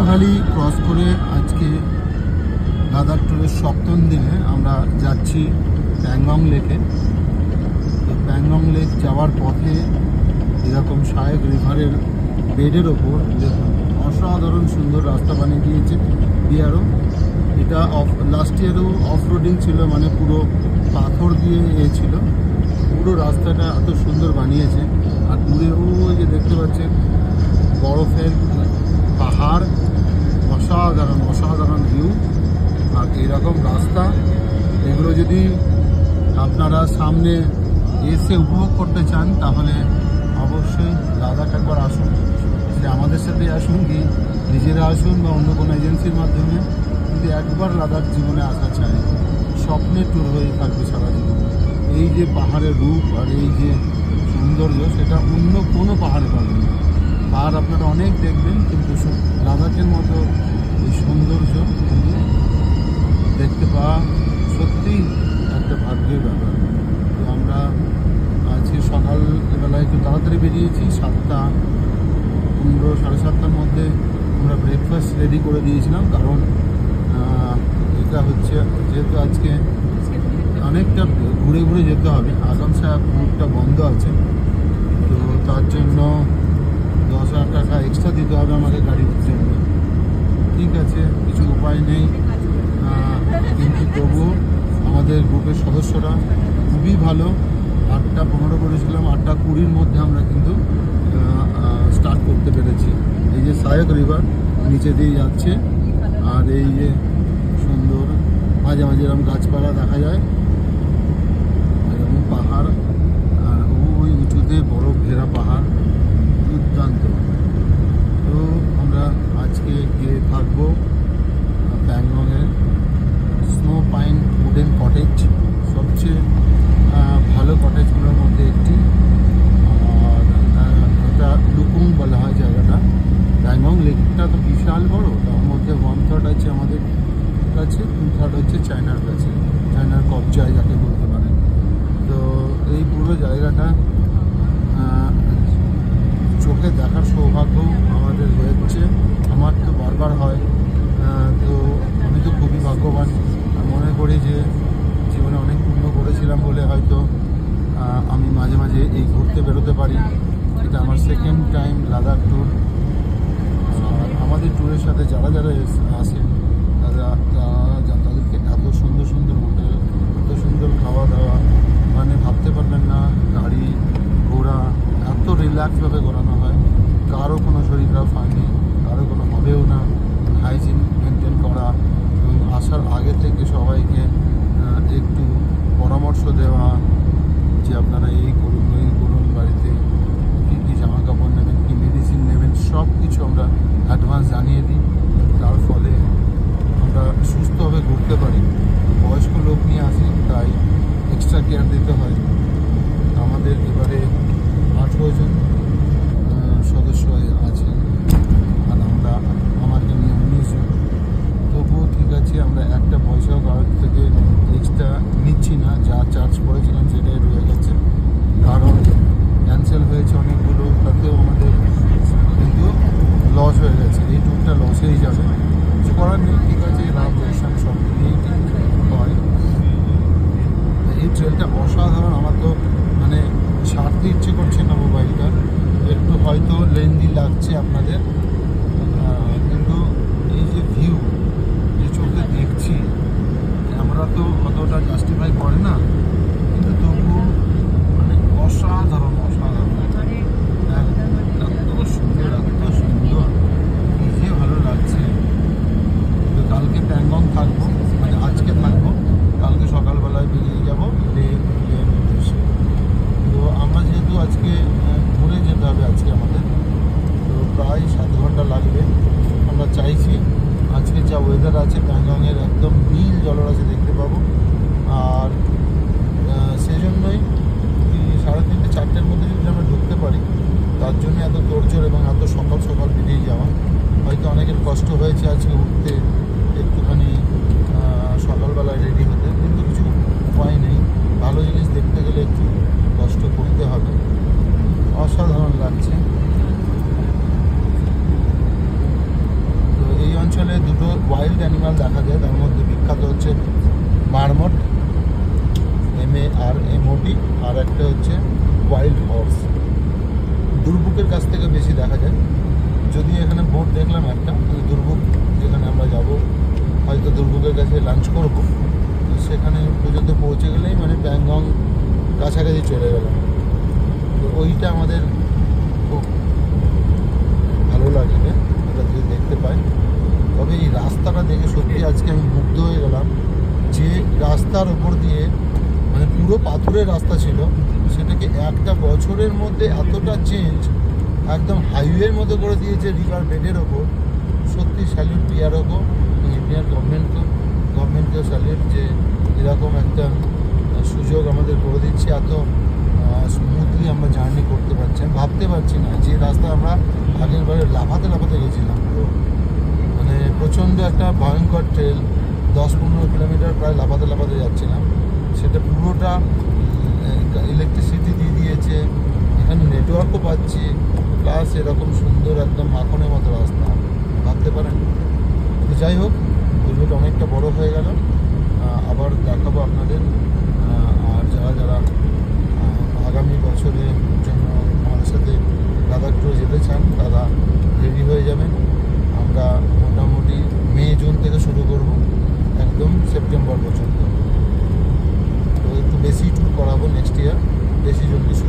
Valley cross করে আজকে লাদাখ ট্যুরের সপ্তম দিনে আমরা যাচ্ছি প্যাংগং লেকে। তো প্যাংগং লেক যাওয়ার পথে এরকম সায়ক রিভারের বেডের ওপর দেখুন অসাধারণ সুন্দর রাস্তা বানিয়ে দিয়েছে বিআরও। এটা লাস্ট ইয়ারও অফ রোডিং ছিল, মানে পুরো পাথর দিয়ে ছিল। পুরো রাস্তাটা এত সুন্দর বানিয়েছে। আর দূরে ওই যে দেখতে পাচ্ছেন বরফের পাহাড়, অসাধারণ অসাধারণ ভিউ। আর এরকম রাস্তা এগুলো যদি আপনারা সামনে এসে উপভোগ করতে চান তাহলে অবশ্যই লাদাখ একবার আসুন। সে আমাদের সাথে আসুন কি নিজেরা আসুন বা অন্য কোনো এজেন্সির মাধ্যমে, কিন্তু একবার লাদাখ জীবনে আসা চাই। স্বপ্নের ট্যুর হয়ে থাকবে সারা জীবন। এই যে পাহাড়ের রূপ আর এই যে সৌন্দর্য সেটা অন্য কোনো পাহাড়ে পাবেন না। পাহাড় আপনারা অনেক দেখবেন, কিন্তু লাদাখের মতো এই সৌন্দর্য কিন্তু দেখতে পাওয়া সত্যিই একটা ভাগ্যের ব্যাপার। তো আমরা আজকে সকালবেলায় একটু তাড়াতাড়ি বেরিয়েছি, 7:15 সাড়ে 7টার মধ্যে আমরা ব্রেকফাস্ট রেডি করে দিয়েছিলাম। কারণ এটা হচ্ছে যেহেতু আজকে অনেকটা ঘুরে ঘুরে যেতে হবে, আসামসা রুটটা বন্ধ আছে, তো তার জন্য 10,000 টাকা এক্সট্রা দিতে হবে আমাদের গাড়ির জন্য। ঠিক আছে, কিছু উপায় নেই, কিন্তু তবুও আমাদের গ্রুপের সদস্যরা খুবই ভালো। 8:15 করেছিলাম, 8:20-র মধ্যে আমরা কিন্তু স্টার্ট করতে পেরেছি। এই যে সায়ক রিভার নিচে দিয়ে যাচ্ছে, আর এই যে সুন্দর মাঝে মাঝে এরকম গাছপালা দেখা যায়, এরকম পাহাড়, আর ওই উঁচুতে বরফ ঘেরা পাহাড়, দুর্দান্ত। তো আমরা আজকে গিয়ে থাকবো প্যাংগংয়ের স্নো পাইন উডেন কটেজ, সবচেয়ে ভালো কটেজগুলোর মধ্যে একটি। আর এটা লুকুং বলা হয় জায়গাটা। প্যাংগং লেকটা তো বিশাল বড়, তার মধ্যে 1/3 আছে আমাদের কাছে, 2/3 হচ্ছে চায়নার কাছে, চায়নার কবজায় যাকে বলতে পারেন। তো এই পুরো জায়গাটা চোখে দেখার সৌভাগ্য আমাদের হয়েছে। আমার তো বারবার হয়, তো আমি তো খুবই ভাগ্যবান। মনে করি যে জীবনে অনেক পুণ্য করেছিলাম বলে হয়তো আমি মাঝে মাঝে এই ঘুরতে বেরোতে পারি। এটা আমার সেকেন্ড টাইম লাদাখ ট্যুর। আমাদের ট্যুরের সাথে যারা যারা আসেন তাদেরকে এত সুন্দর সুন্দর হোটেল, এত সুন্দর খাওয়া দাওয়া, মানে ভাবতে পারবেন না। গাড়ি ঘোড়া এত রিল্যাক্সভাবে ঘোরানো হয়, কারো কোনো শরীর খারাপ হয়নি, কারো কোনো হবেও না। হাইজিন মেনটেন করা এবং আসার আগে থেকে সবাইকে একটু পরামর্শ দেওয়া যে আপনারা এই করুন বাড়িতে কী কী জামা কাপড় নেবেন, কী মেডিসিন নেবেন, সব কিছু আমরা অ্যাডভান্স জানিয়ে দিই। তার ফলে আমরা সুস্থভাবে ঘুরতে পারি। বয়স্ক লোক নিয়ে আসি, তাই এক্সট্রা কেয়ার দিতে হয়। আমাদের এবারে 18 জন সদস্য আছেন, আর আমরা আমাকে নিয়ে 19 জন। তবুও ঠিক আছে, আমরা একটা পয়সাও কারোর থেকে এক্সট্রা নিচ্ছি না। যা চার্জ করেছিলাম সেটাই রয়ে গেছে, কারণ ক্যান্সেল হয়েছে অনেকগুলো, তাতেও আমাদের কিন্তু লস হয়ে গেছে। এই ট্যুরটা লসেই যাবে, কিছু করার নেই। ঠিক আছে, লাভ লোকসান সব মিলিয়েই হয়। এই ট্রেনটা অসাধারণ। আমার তো মানে ছাড়তে ইচ্ছে করছে না মোবাইলটা, একটু হয়তো লেন্দি লাগছে আপনাদের, কিন্তু এই যে ভিউ যে চোখে দেখছি আমরা তো অতটা জাস্টিফাই করে না, কিন্তু তবুও মানে অসাধারণ অসাধারণ, এত সুন্দর এত সুন্দর, নিজে ভালো লাগছে। তো কালকে প্যাংগং থাকবো, মানে আজকে থাকবো, কালকে সকালবেলায় বেরিয়ে যাবো লের উদ্দেশ্যে। তো আমরা যেহেতু আজকে ঘুরে যেতে হবে আজকে আমাদের, তো প্রায় 7 ঘন্টা লাগবে। আমরা চাইছি আজকে যা ওয়েদার আছে প্যাংগংয়ের একদম নীল জলরাশি দেখতে পাবো। আর সেজন্যই 3:30-4টের মধ্যে যদি আমরা ঢুকতে পারি, তার জন্য এত তোড়জোড় এবং এত সকাল সকাল বেরিয়ে যাওয়া। হয়তো অনেকের কষ্ট হয়েছে আজকে উঠতে, একটুখানি সকালবেলায় রেডি হতে, কিন্তু কিছু উপায় নেই। ভালো জিনিস দেখতে গেলে একটু কষ্ট করতে হবে। অসাধারণ লাগছে। তো ডিফারেন্ট অ্যানিমাল দেখা যায়। তার মধ্যে বিখ্যাত হচ্ছে মারমট, MARMOT, আর একটা হচ্ছে ওয়াইল্ড হর্স। দুর্বুকের কাছ থেকে বেশি দেখা যায়। যদি এখানে বোট দেখলাম একটা, দুর্বুক যেখানে আমরা যাব, হয়তো দুর্বুকের কাছে লাঞ্চ করব, সেখানে পর্যন্ত পৌঁছে গেলেই মানে প্যাংগং কাছাকাছি চলে গেলাম। তো ওইটা আমাদের খুব ভালো লাগবে, এটা যদি দেখতে পাই। তবে এই রাস্তাটা দেখে সত্যি আজকে আমি মুগ্ধ হয়ে গেলাম, যে রাস্তার ওপর দিয়ে মানে পুরো পাথরের রাস্তা ছিল, সেটাকে একটা বছরের মধ্যে এতটা চেঞ্জ, একদম হাইওয়ের মতো করে দিয়েছে রিভার বেডের ওপর। সত্যি স্যালিউট এরকম ইন্ডিয়ান গভর্নমেন্টকেও স্যালিউট, যে এরকম একটা সুযোগ আমাদের করে দিচ্ছে। এত স্মুথলি আমরা জার্নি করতে পারছি। আমি ভাবতে পারছি না যে রাস্তা আমরা আগের বারে লাফাতে গেছিলাম, পুরো মানে প্রচণ্ড একটা ভয়ঙ্কর ট্রেল, 10-15 কিলোমিটার প্রায় লাফাতে যাচ্ছিলাম। সেটা পুরোটা ইলেকট্রিসিটি দিয়ে দিয়েছে, এখানে নেটওয়ার্কও পাচ্ছি, প্লাস এরকম সুন্দর একদম মাখনের মতো রাস্তা, ভাবতে পারেন। তো যাই হোক, ভিডিওটা অনেকটা বড় হয়ে গেল, আবার দেখাবো আপনাদের। আর যারা আগামী বছরের জন্য আমাদের সাথে লাদাখ ট্যুরে যেতে চান, তারা রেডি হয়ে যাবেন। আমরা মোটামুটি মে-জুন থেকে শুরু করব, একদম সেপ্টেম্বর পর্যন্ত। তো একটু বেশি ট্যুর করাবো নেক্সট ইয়ার, বেশি জলদি শুরু